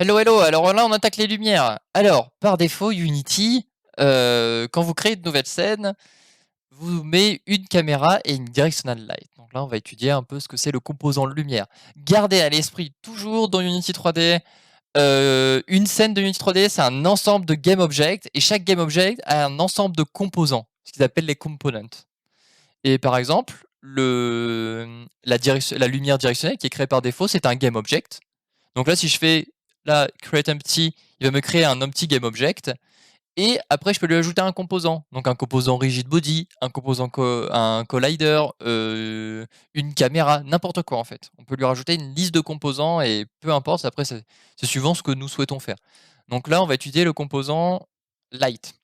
Hello, hello. Alors là, on attaque les lumières. Alors, par défaut, Unity, quand vous créez de nouvelles scènes, vous met une caméra et une directional light. Donc là, on va étudier un peu ce que c'est le composant de lumière. Gardez à l'esprit toujours dans Unity 3D, une scène de Unity 3D, c'est un ensemble de game objects et chaque game object a un ensemble de composants, ce qu'ils appellent les components. Et par exemple, la lumière directionnelle qui est créée par défaut, c'est un game object. Donc là, si je fais là create empty, il va me créer un empty game object. Et après, je peux lui ajouter un composant. Donc un composant rigid body, un collider, une caméra, n'importe quoi en fait. On peut lui rajouter une liste de composants et peu importe, après c'est suivant ce que nous souhaitons faire. Donc là, on va utiliser le composant light.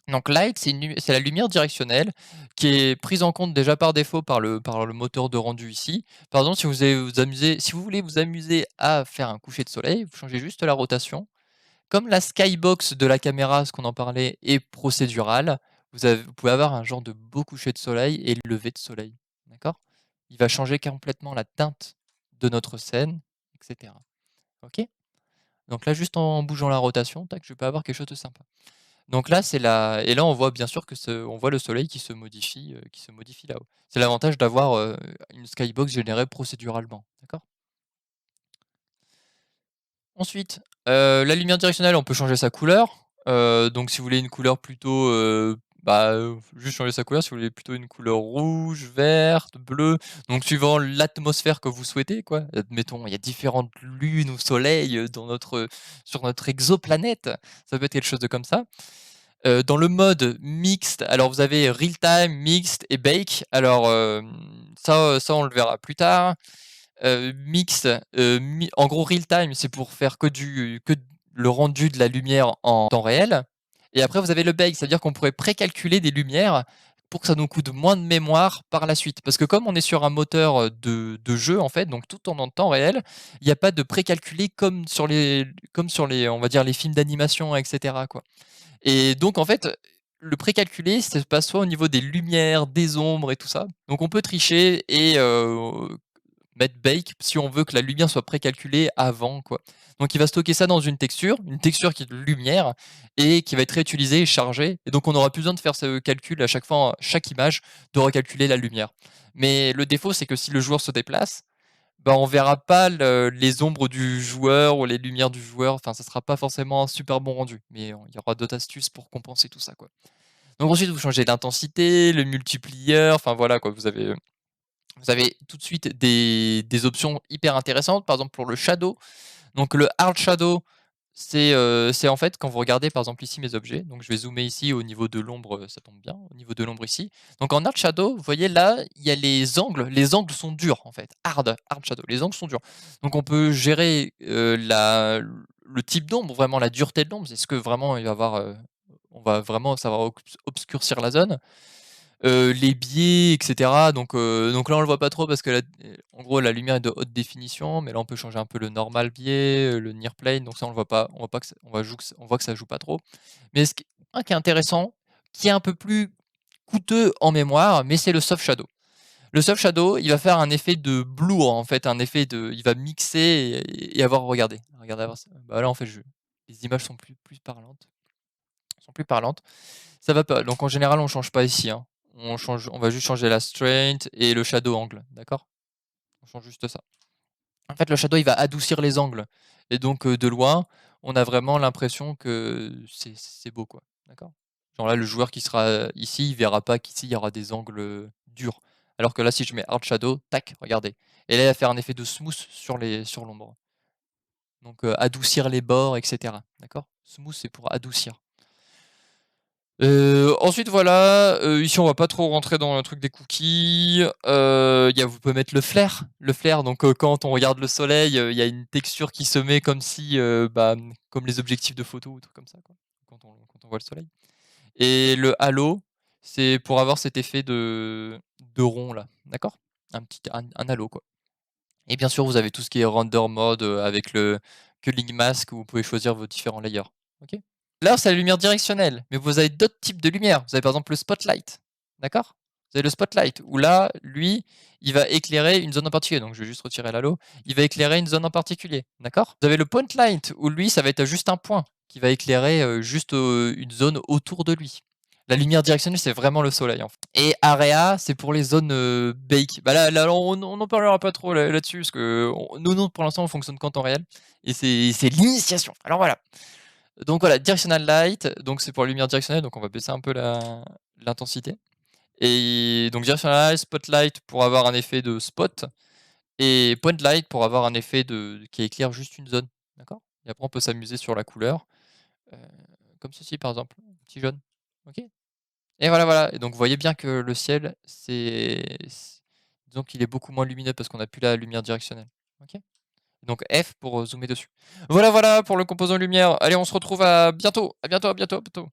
Donc light, c'est la lumière directionnelle qui est prise en compte déjà par défaut par le moteur de rendu ici. Par exemple, si vous voulez vous amuser à faire un coucher de soleil, vous changez juste la rotation. Comme la skybox de la caméra, ce qu'on en parlait, est procédurale, vous pouvez avoir un genre de beau coucher de soleil et lever de soleil. D'accord? Il va changer complètement la teinte de notre scène, etc. Ok? Donc là, juste en bougeant la rotation, tac, je peux avoir quelque chose de sympa. Donc là, et là, on voit bien sûr que on voit le soleil qui se modifie là-haut. C'est l'avantage d'avoir une skybox générée procéduralement. D'accord? Ensuite, la lumière directionnelle, on peut changer sa couleur. Donc si vous voulez une couleur plutôt, juste changer sa couleur. Si vous voulez plutôt une couleur rouge, verte, bleue, donc suivant l'atmosphère que vous souhaitez, quoi. Admettons, il y a différentes lunes ou soleils, sur notre exoplanète. Ça peut être quelque chose de comme ça. Dans le mode mixte, alors vous avez real time, mixed et bake. Alors, ça on le verra plus tard. Mixte, en gros real time, c'est pour faire que le rendu de la lumière en temps réel. Et après vous avez le bake, c'est-à-dire qu'on pourrait précalculer des lumières pour que ça nous coûte moins de mémoire par la suite. Parce que comme on est sur un moteur, de jeu en fait, donc tout en temps réel, il n'y a pas de précalculé comme sur les on va dire les films d'animation et cetera quoi. Et donc en fait, le précalculé, ça se passe soit au niveau des lumières, des ombres et tout ça. Donc on peut tricher et mettre bake si on veut que la lumière soit précalculée avant, quoi. Donc il va stocker ça dans une texture qui est de lumière et qui va être réutilisée et chargée. Et donc on aura plus besoin de faire ce calcul à chaque fois, chaque image, de recalculer la lumière. Mais le défaut, c'est que si le joueur se déplace, bah, on verra pas les ombres du joueur ou les lumières du joueur. Enfin, ça sera pas forcément un super bon rendu. Mais il y aura d'autres astuces pour compenser tout ça, quoi. Donc ensuite, vous changez l'intensité, le multiplier, enfin voilà quoi, vous avez tout de suite des options hyper intéressantes. Par exemple, pour le shadow. Donc le hard shadow, c'est en fait quand vous regardez par exemple ici mes objets. Donc je vais zoomer ici au niveau de l'ombre, ça tombe bien, au niveau de l'ombre ici. Donc en hard shadow, vous voyez là, il y a les angles sont durs en fait. Hard shadow, les angles sont durs. Donc on peut gérer le type d'ombre, vraiment la dureté de l'ombre. Est-ce que vraiment il va avoir, on va vraiment savoir obscurcir la zone? Les biais et cetera. Donc là, on le voit pas trop parce que en gros, la lumière est de haute définition, mais là, on peut changer un peu le normal biais, le near plane, donc ça, on le voit pas. On voit pas que ça on voit que ça joue pas trop. Mais un qui est intéressant, qui est un peu plus coûteux en mémoire, mais c'est le soft shadow. Le soft shadow, il va faire un effet de blur, en fait, un effet il va mixer et avoir regardez avoir ça. Bah, là, en fait, les images sont plus parlantes Ça va pas. Donc en général, on change pas ici, hein. On va juste changer la strength et le shadow angle, d'accord? On change juste ça. En fait, le shadow, il va adoucir les angles et donc de loin, on a vraiment l'impression que c'est beau, quoi, d'accord? Genre là, le joueur qui sera ici, il verra pas qu'ici, il y aura des angles, durs. Alors que là, si je mets hard shadow, tac, regardez. Et là, il va faire un effet de smooth sur l'ombre. Donc adoucir les bords et cetera, d'accord? Smooth, c'est pour adoucir. Ensuite voilà, ici on va pas trop rentrer dans le truc des cookies. Vous pouvez mettre le flair donc quand on regarde le soleil, il y a une texture qui se met comme si, comme les objectifs de photo ou trucs comme ça quoi, quand on voit le soleil. Et le halo, c'est pour avoir cet effet de rond là, d'accord? Un halo quoi. Et bien sûr vous avez tout ce qui est render mode, avec le culling mask où vous pouvez choisir vos différents layers. OK? Là, c'est la lumière directionnelle, mais vous avez d'autres types de lumière. Vous avez par exemple le spotlight, d'accord? Vous avez le spotlight où là, lui, il va éclairer une zone en particulier. Donc je vais juste retirer l'halo. Il va éclairer une zone en particulier, d'accord? Vous avez le point light où lui, ça va être juste un point qui va éclairer juste une zone autour de lui. La lumière directionnelle, c'est vraiment le soleil en fait. Et area, c'est pour les zones bake. Bah là, on n'en parlera pas trop là-dessus parce que nous, pour l'instant, on fonctionne qu'en temps réel et c'est l'initiation. Alors voilà. Donc voilà, directional light, donc c'est pour la lumière directionnelle, donc on va baisser un peu l'intensité. Et donc directional light, spotlight pour avoir un effet de spot et point light pour avoir un effet qui éclaire juste une zone. D'accord? Et après on peut s'amuser sur la couleur, heu, comme ceci par exemple, un petit jaune. OK? Et voilà, voilà. Et donc vous voyez bien que le ciel, disons qu'il est beaucoup moins lumineux parce qu'on a plus la lumière directionnelle. OK? Donc F pour zoomer dessus. Voilà, voilà pour le composant lumière. Allez, on se retrouve à bientôt, à bientôt, à bientôt, à bientôt.